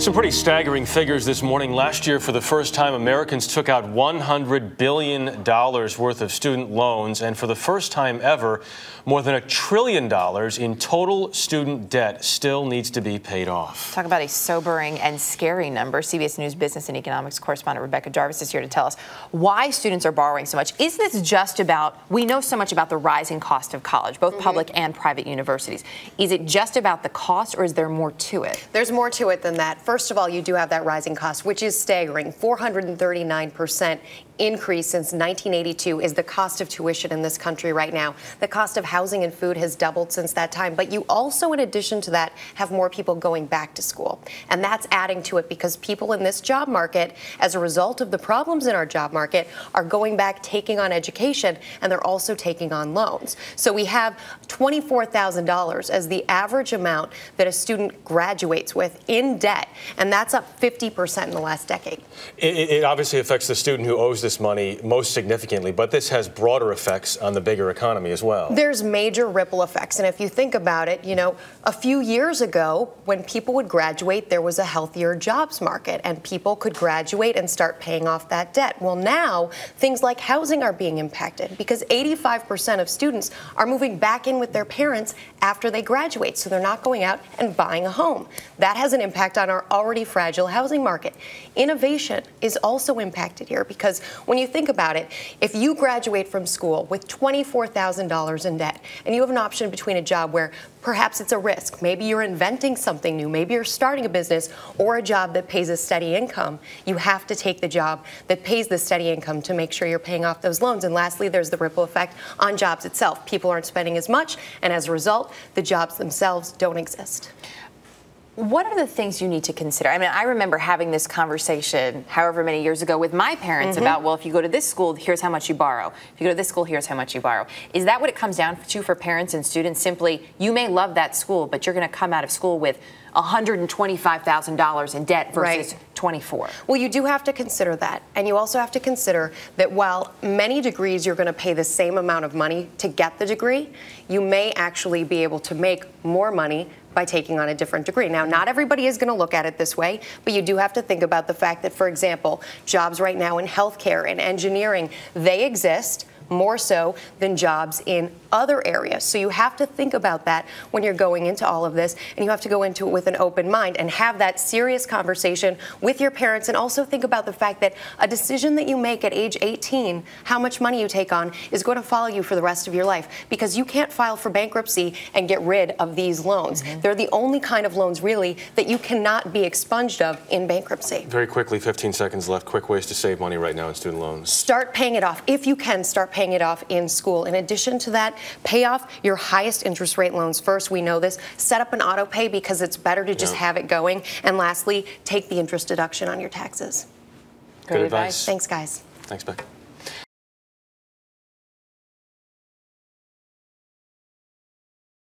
Some pretty staggering figures this morning. Last year, for the first time, Americans took out $100 billion worth of student loans, and for the first time ever, more than $1 trillion in total student debt still needs to be paid off. Talk about a sobering and scary number. CBS News business and economics correspondent Rebecca Jarvis is here to tell us why students are borrowing so much. Is this just about, we know so much about the rising cost of college, both public and private universities. Is it just about the cost, or is there more to it? There's more to it than that. First of all, you do have that rising cost, which is staggering. 439% increase since 1982 is the cost of tuition in this country right now. The cost of housing and food has doubled since that time. But you also, in addition to that, have more people going back to school. And that's adding to it because people in this job market, as a result of the problems in our job market, are going back, taking on education, and they're also taking on loans. So we have $24,000 as the average amount that a student graduates with in debt. And that's up 50% in the last decade. It obviously affects the student who owes this money most significantly, but this has broader effects on the bigger economy as well. There's major ripple effects. And if you think about it, you know, a few years ago, when people would graduate, there was a healthier jobs market and people could graduate and start paying off that debt. Well, now things like housing are being impacted because 85% of students are moving back in with their parents after they graduate. So they're not going out and buying a home. That has an impact on our already fragile housing market. Innovation is also impacted here because when you think about it, if you graduate from school with $24,000 in debt and you have an option between a job where perhaps it's a risk, maybe you're inventing something new, maybe you're starting a business, or a job that pays a steady income, you have to take the job that pays the steady income to make sure you're paying off those loans. And lastly, there's the ripple effect on jobs itself. People aren't spending as much, and as a result, the jobs themselves don't exist. What are the things you need to consider? I mean, I remember having this conversation however many years ago with my parents about, well, if you go to this school, here's how much you borrow. If you go to this school, here's how much you borrow. Is that what it comes down to for parents and students? Simply, you may love that school, but you're going to come out of school with $125,000 in debt versus 24. Well, you do have to consider that. And you also have to consider that while many degrees you're going to pay the same amount of money to get the degree, you may actually be able to make more money by taking on a different degree. Now, not everybody is going to look at it this way, but you do have to think about the fact that, for example, jobs right now in healthcare and engineering, they exist more so than jobs in other areas. So you have to think about that when you're going into all of this, and you have to go into it with an open mind and have that serious conversation with your parents, and also think about the fact that a decision that you make at age 18, how much money you take on, is going to follow you for the rest of your life, because you can't file for bankruptcy and get rid of these loans. They're the only kind of loans, really, that you cannot be expunged of in bankruptcy. Very quickly, 15 seconds left. Quick ways to save money right now in student loans. Start paying it off. If you can, start paying it off in school. In addition to that, pay off your highest interest rate loans first. We know this. Set up an auto pay because it's better to just have it going. And lastly, take the interest deduction on your taxes. Good advice. Thanks, guys. Thanks, Beck.